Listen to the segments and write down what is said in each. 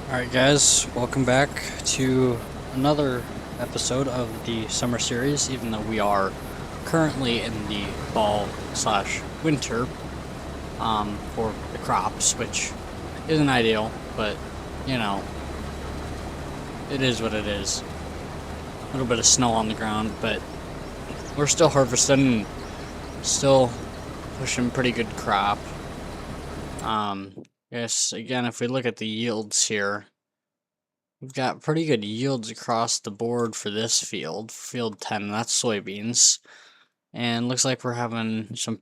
Alright guys, welcome back to another episode of the summer series, even though we are currently in the fall slash winter for the crops, which isn't ideal, but you know, it is what it is. A little bit of snow on the ground, but we're still harvesting and still pushing pretty good crop. Yes, again, if we look at the yields here, we've got pretty good yields across the board for this field, field 10, that's soybeans. And looks like we're having some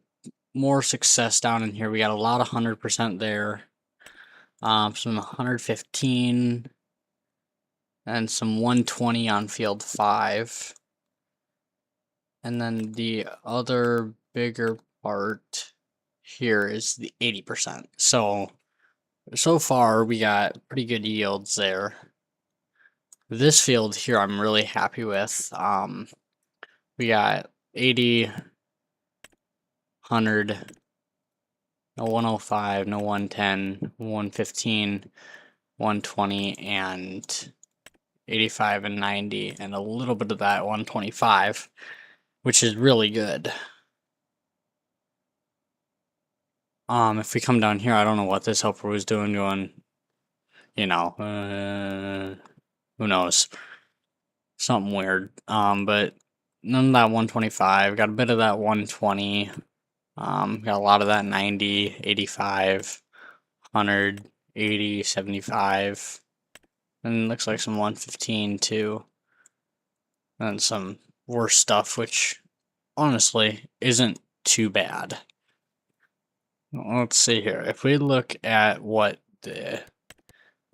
more success down in here. We got a lot of 100% there, some 115, and some 120 on field 5. And then the other bigger part here is the 80%. So far we got pretty good yields there. This field here I'm really happy with. We got 80, 100, no 105, no 110, 115, 120, and 85 and 90, and a little bit of that 125, which is really good. If we come down here, I don't know what this helper was doing, going, you know, who knows? Something weird. But none of that 125. Got a bit of that 120. Got a lot of that 90, 85, 100, 80, 75. And looks like some 115 too. And some worse stuff, which honestly isn't too bad. Let's see here. If we look at what the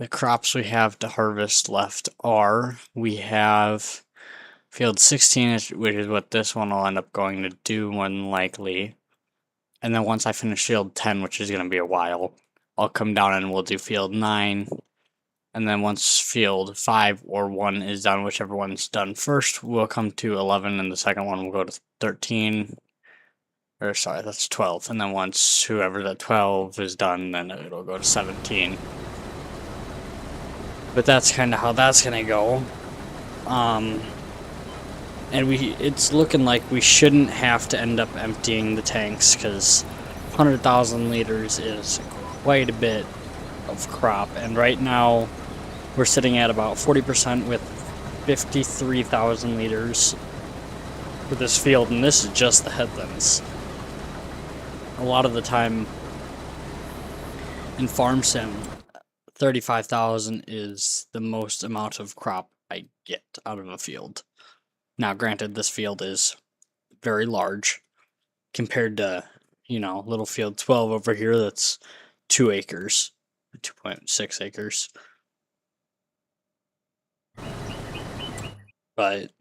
crops we have to harvest left are, we have field 16, which is what this one will end up going to do more than likely. And then once I finish field 10, which is going to be a while, I'll come down and we'll do field 9. And then once field 5 or 1 is done, whichever one's done first, we'll come to 11, and the second one will go to 13. Or sorry, that's 12. And then once whoever that 12 is done, then it'll go to 17. But that's kind of how that's going to go. And it's looking like we shouldn't have to end up emptying the tanks, because 100,000 liters is quite a bit of crop, and right now we're sitting at about 40% with 53,000 liters for this field, and this is just the headlands. A lot of the time in Farm Sim, 35,000 is the most amount of crop I get out of a field. Now, granted, this field is very large compared to, little field 12 over here that's 2 acres, 2.6 acres. But,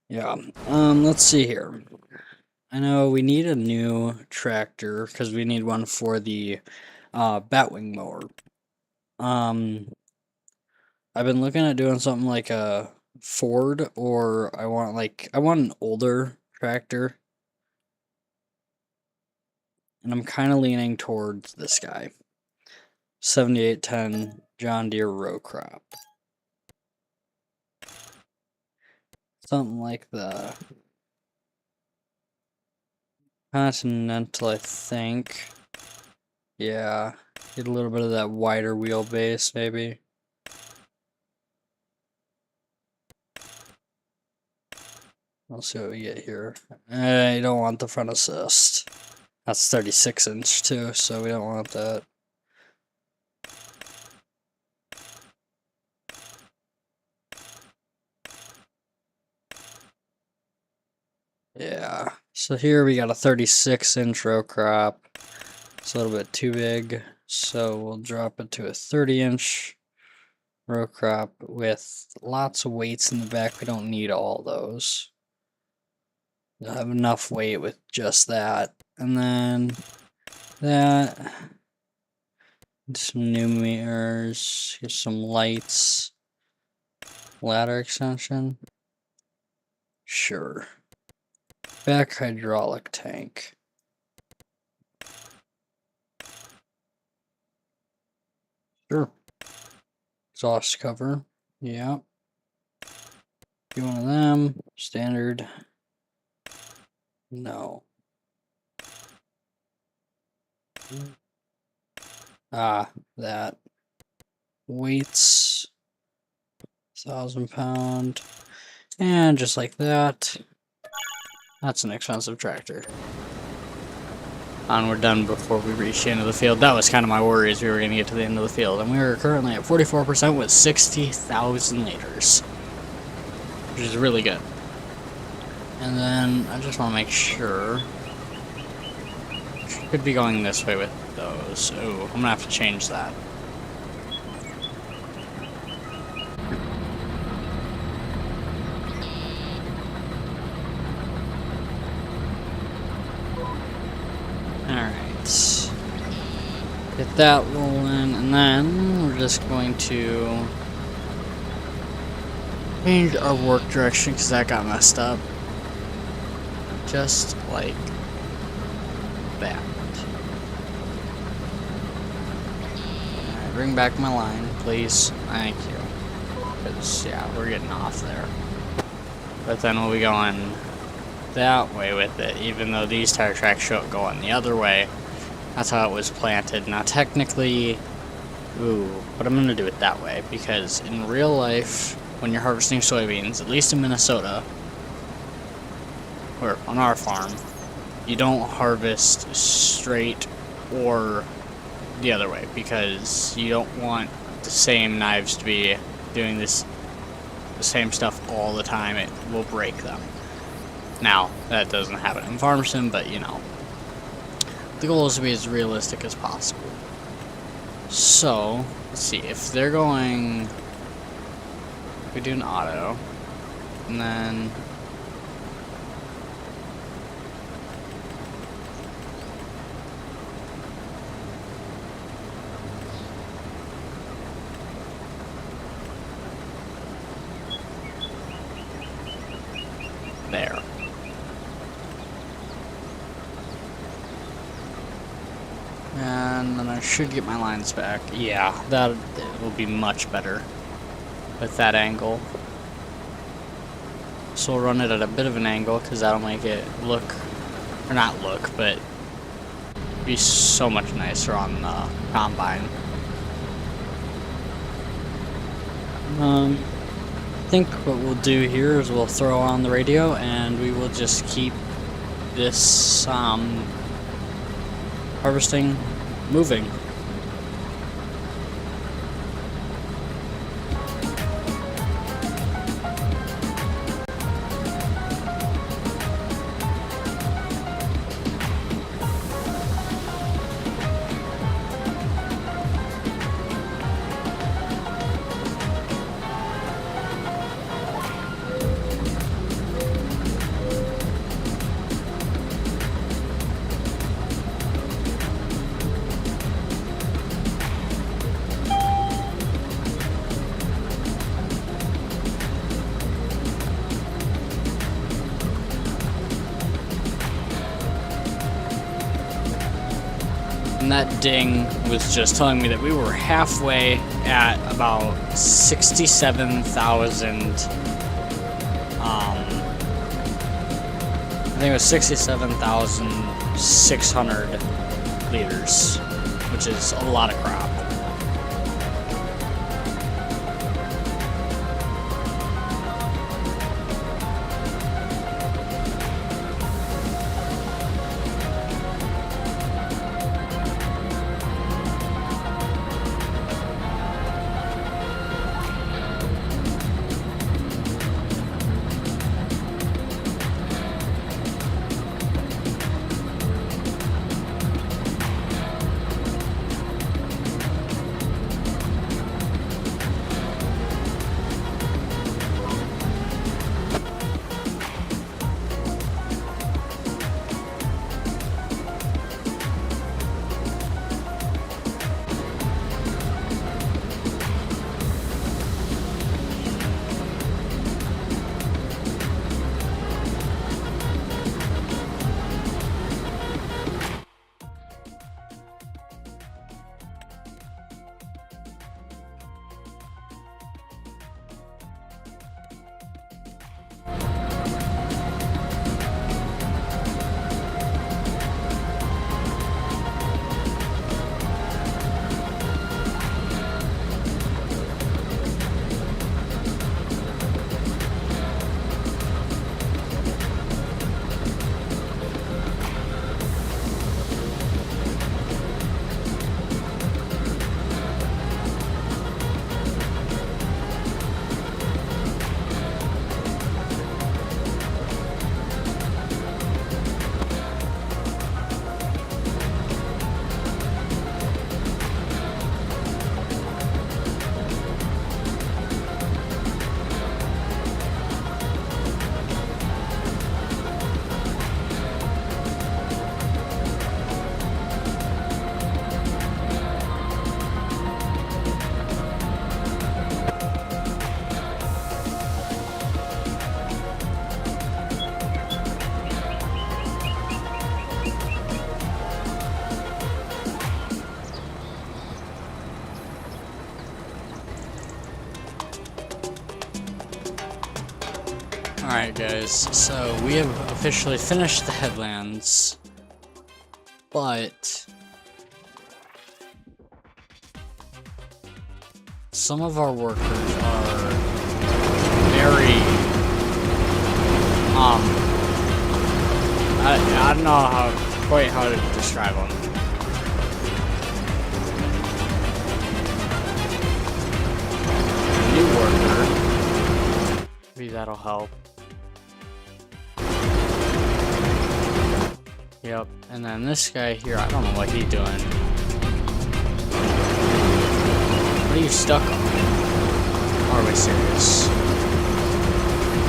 yeah, let's see here. I know we need a new tractor because we need one for the Batwing mower. I've been looking at doing something like a Ford, or I want an older tractor. And I'm kind of leaning towards this guy. 7810 John Deere row crop. Something like the Continental, I think. Yeah, get a little bit of that wider wheelbase, maybe. We'll see what we get here. I don't want the front assist. That's 36 inch too, so we don't want that. Yeah, so here we got a 36 inch row crop. It's a little bit too big, so we'll drop it to a 30 inch row crop with lots of weights in the back. We don't need all those. We'll have enough weight with just that. And then that. Some new mirrors. Here's some lights. Ladder extension. Sure. Back hydraulic tank. Sure. exhaust cover. Yeah. Be one of them. Standard. No. That. Weights. 1,000 pound. And just like that. That's an expensive tractor. And we're done before we reach the end of the field. That was kind of my worries. We were going to get to the end of the field. And we were currently at 44% with 60,000 liters. Which is really good. And then I just want to make sure. Could be going this way with those. Ooh, I'm going to have to change that. Alright. Get that rolling, and then we're just going to change our work direction because that got messed up. Just like that. Alright, bring back my line, please. Thank you. Because, yeah, we're getting off there. But then we'll be going that way with it, even though these tire tracks show it going the other way. That's how it was planted. Now technically, but I'm gonna do it that way because in real life, when you're harvesting soybeans, at least in Minnesota, or on our farm, you don't harvest straight or the other way because you don't want the same knives to be doing the same stuff all the time. It will break them. Now, that doesn't happen in farm sim, but you know, the goal is to be as realistic as possible. So, let's see, if they're going, we do an auto, and then there. And then I should get my lines back. Yeah, that will be much better with that angle. So we'll run it at a bit of an angle because that'll make it look, or not look, but be so much nicer on the combine. I think what we'll do here is we'll throw on the radio and we will just keep this harvesting moving. And that ding was just telling me that we were halfway at about 67,000. I think it was 67,600 liters, which is a lot of crop. Alright guys, so we have officially finished the headlands, but some of our workers are very, I don't know quite how to describe them. New worker, maybe that'll help. Yep, and then this guy here, I don't know what he's doing. What are you stuck on? Are we serious?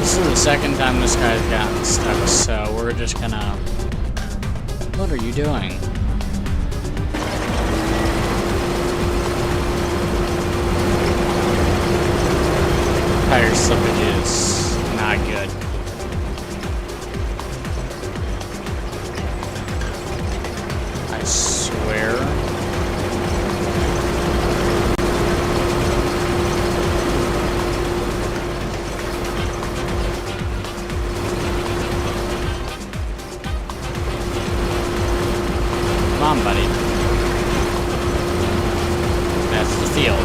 This is the second time this guy's gotten stuck, so we're just gonna... What are you doing? Tire slippage is not good. I swear. Come on, buddy. That's the field.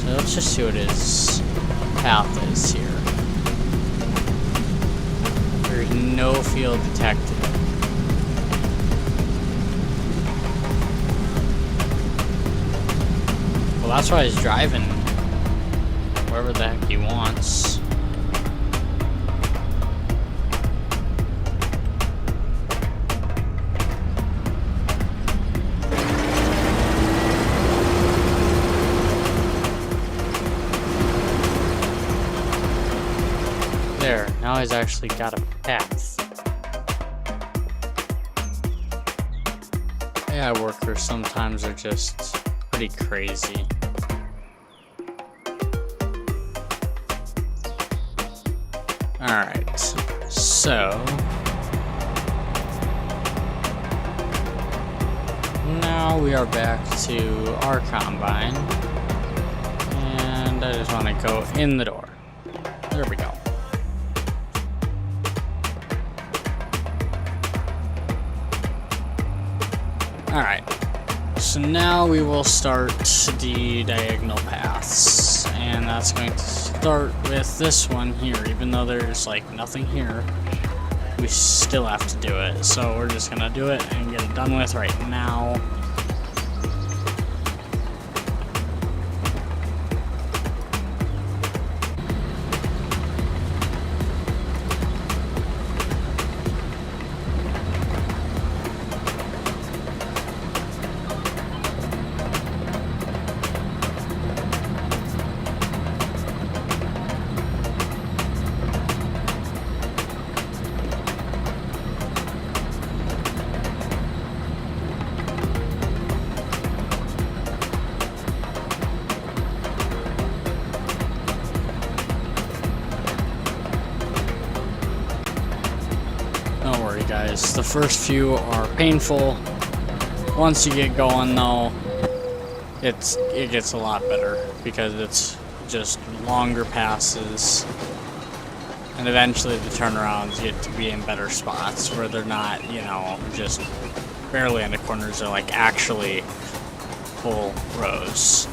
Let's just see what his path is here. There's no field detected. Well, that's why he's driving wherever the heck he wants. There, now he's actually got a path. AI workers sometimes are just pretty crazy. Alright, so... now we are back to our combine. And I just want to go in the door. There we go. Alright, so now we will start the diagonal paths, and that's going to start with this one here. Even though there's like nothing here, we still have to do it, so we're just gonna do it and get it done with right now. Don't worry guys, the first few are painful. Once you get going though, it gets a lot better because it's just longer passes, and eventually the turnarounds get to be in better spots where they're not, you know, just barely in the corners, they're like actually full rows.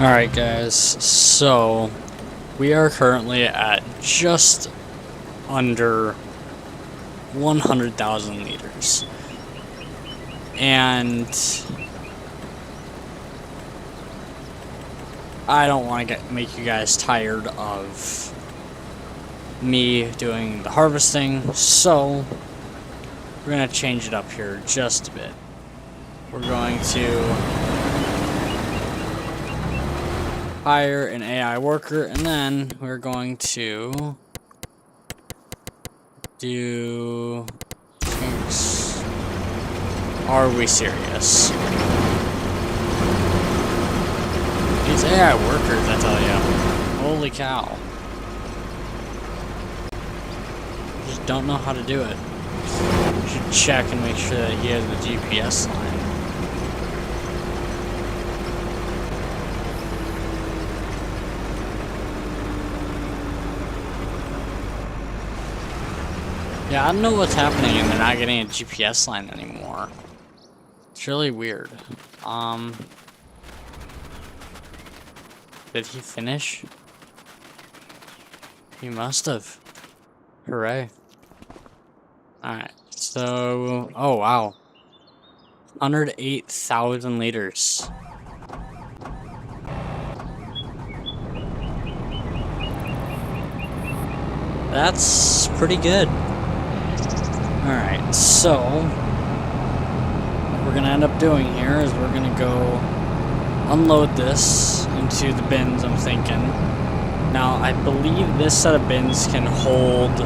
Alright guys, so we are currently at just under 100,000 liters. And I don't want to make you guys tired of me doing the harvesting, so we're going to change it up here just a bit. We're going to hire an AI worker, and then we're going to do things. Are we serious? These AI workers, I tell you, holy cow. Just don't know how to do it. You should check and make sure that he has the GPS line. Yeah, I don't know what's happening and they're not getting a GPS line anymore. It's really weird. Did he finish? He must have. Hooray. Alright, so... oh, wow. 108,000 liters. That's pretty good. Alright, so what we're gonna end up doing here is we're gonna go unload this into the bins, I'm thinking. Now, I believe this set of bins can hold,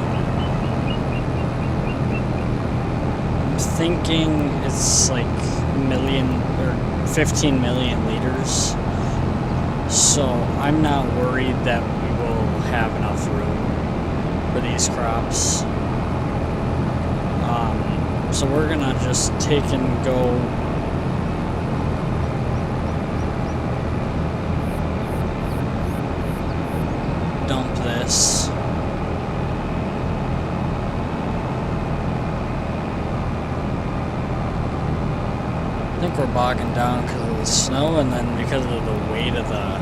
I'm thinking it's like million or 15 million liters. So I'm not worried that we will have enough room for these crops. So we're gonna just take and go dump this. I think we're bogging down because of the snow, and then because of the weight of the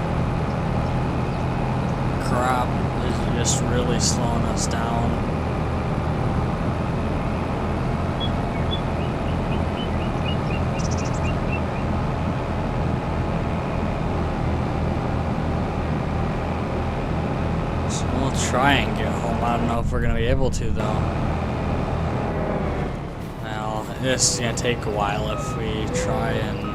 crop is just really slowing us down. try and get home. I don't know if we're gonna be able to though. Well, this is gonna take a while if we try and...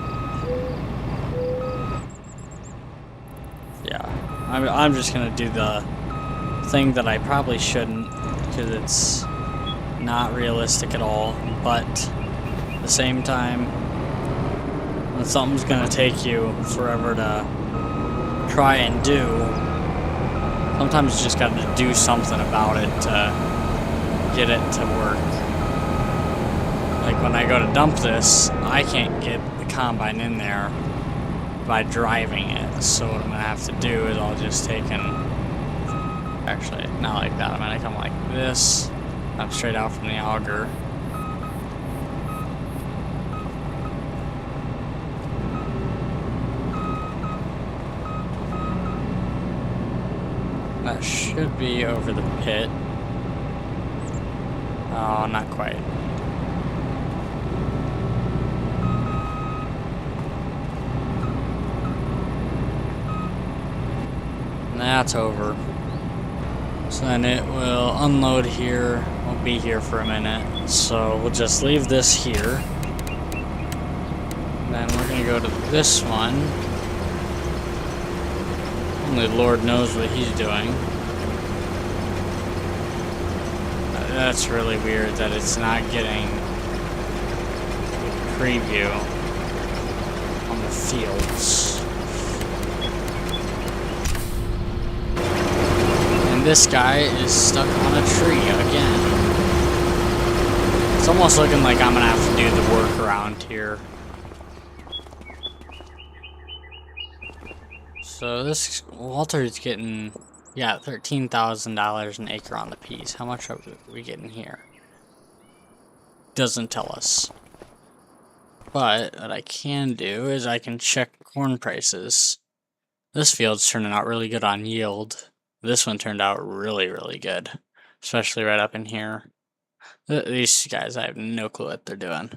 Yeah, I'm just gonna do the thing that I probably shouldn't, because it's not realistic at all, but at the same time, when something's gonna take you forever to try and do, sometimes you just gotta do something about it to get it to work. Like when I go to dump this, I can't get the combine in there by driving it, so what I'm gonna have to do is I'll just take and... Actually, not like that. I'm gonna come like this, up straight out from the auger. That should be over the pit. Oh, not quite. That's over. So then it will unload here. We'll be here for a minute. So we'll just leave this here. Then we're gonna go to this one. Only Lord knows what he's doing. That's really weird that it's not getting a preview on the fields. This guy is stuck on a tree again. It's almost looking like I'm gonna have to do the work around here. So this Walter's getting, yeah, $13,000 an acre on the piece. How much are we getting here? Doesn't tell us. But what I can do is I can check corn prices. This field's turning out really good on yield. This one turned out really, really good, especially right up in here. These guys, I have no clue what they're doing,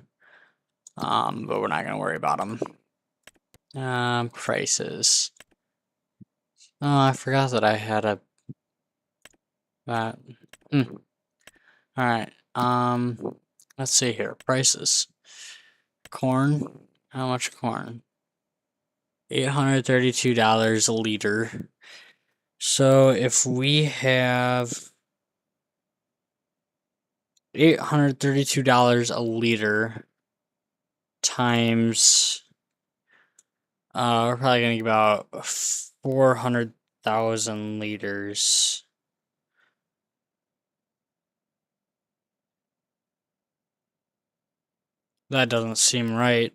but we're not going to worry about them. Prices. Oh, I forgot that I had a... Alright, let's see here. Prices. Corn. How much corn? $832 a liter. So if we have $832 a liter times, we're probably gonna get about 400,000 liters. That doesn't seem right.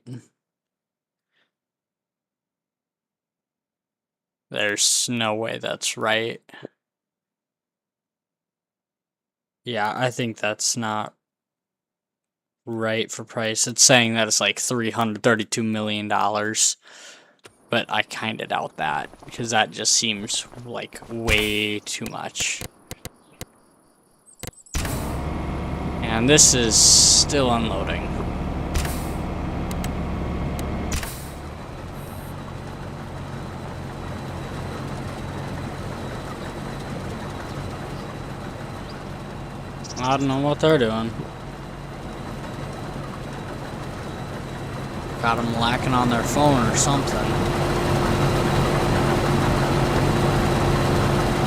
There's no way that's right. Yeah, I think that's not right for price. It's saying that it's like $332 million. But I kind of doubt that, because that just seems like way too much. And this is still unloading. I don't know what they're doing. Got them lacking on their phone or something.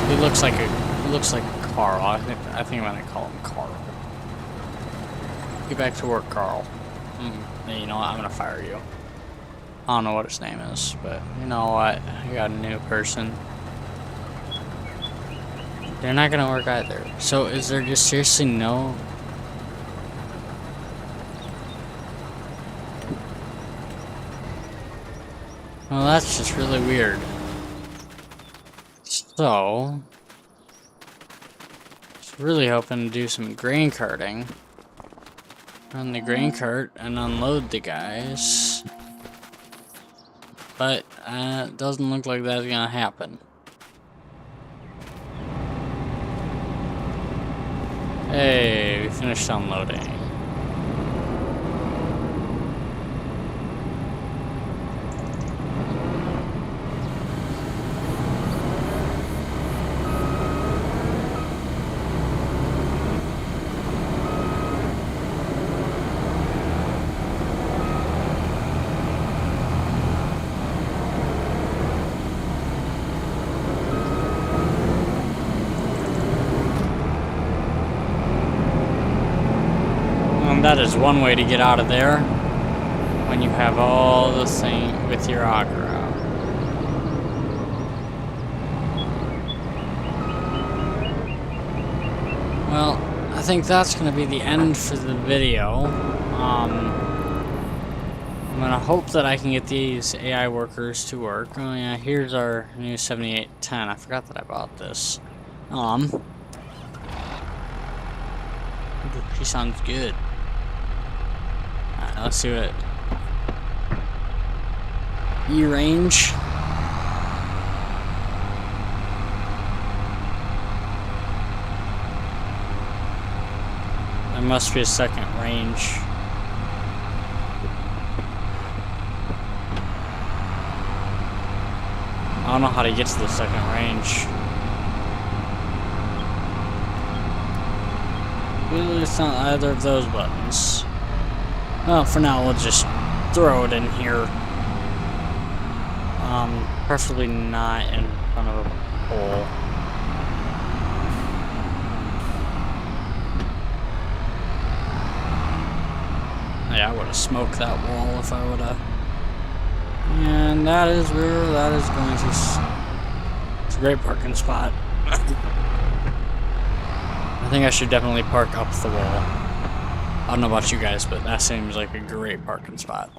He looks like Carl. I think I'm gonna call him Carl. Get back to work, Carl. You know what? I'm gonna fire you. I don't know what his name is, but you know what? I got a new person. They're not gonna work either. So is there just seriously no... Well, that's just really weird. So... I was really hoping to do some grain carting. Run the grain cart and unload the guys. But it doesn't look like that's gonna happen. Hey, we finished unloading. And that is one way to get out of there when you have all the thing with your auger out. Well, I think that's going to be the end for the video. I'm going to hope that I can get these AI workers to work. Oh yeah, here's our new 7810. I forgot that I bought this. She sounds good. Alright, let's see what... E-range. There must be a second range. I don't know how to get to the second range. Well, it's not either of those buttons. Well, for now, we'll just throw it in here. Preferably not in front of a pole. Yeah, I would have smoked that wall if I would have. And that is where that is going to... It's a great parking spot. I think I should definitely park up the wall. I don't know about you guys, but that seems like a great parking spot.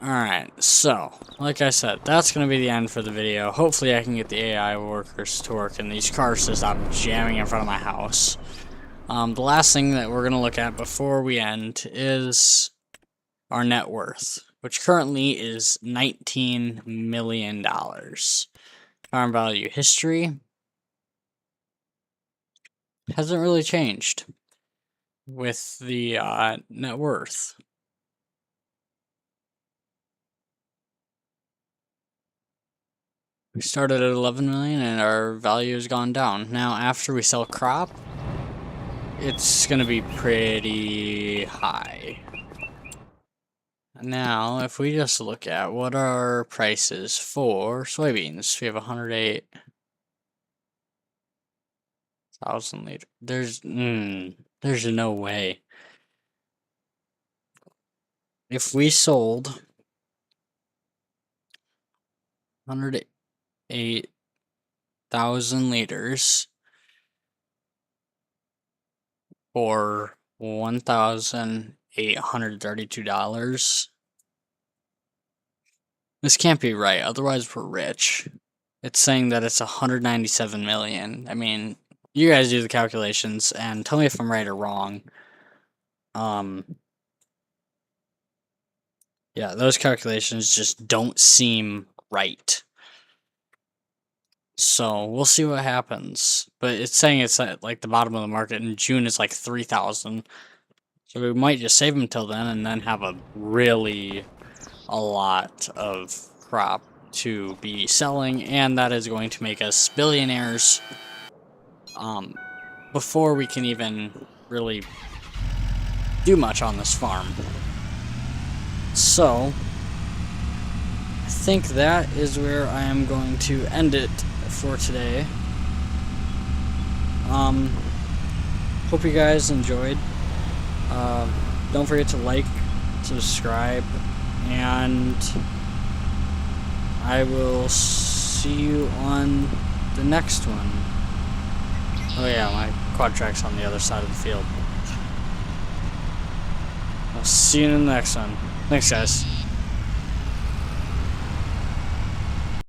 Alright, so, like I said, that's going to be the end for the video. Hopefully I can get the AI workers to work and these cars to stop jamming in front of my house. The last thing that we're going to look at before we end is our net worth, which currently is $19 million. Farm value history hasn't really changed with the net worth. We started at 11 million and our value has gone down. Now after we sell crop, it's gonna be pretty high. Now if we just look at what our prices for soybeans, we have 108,000 liters. There's no way. If we sold 108,000 liters for $1,832, this can't be right, otherwise we're rich. It's saying that it's 197 million. I mean, you guys do the calculations and tell me if I'm right or wrong. Yeah, those calculations just don't seem right. So we'll see what happens. But it's saying it's at like the bottom of the market, and June is like 3,000. So we might just save them until then and then have a lot of crop to be selling, and that is going to make us billionaires before we can even really do much on this farm. So I think that is where I am going to end it for today. Hope you guys enjoyed. Don't forget to like, subscribe, and I will see you on the next one. Oh yeah, my quad track's on the other side of the field. I'll see you in the next one. Thanks, guys.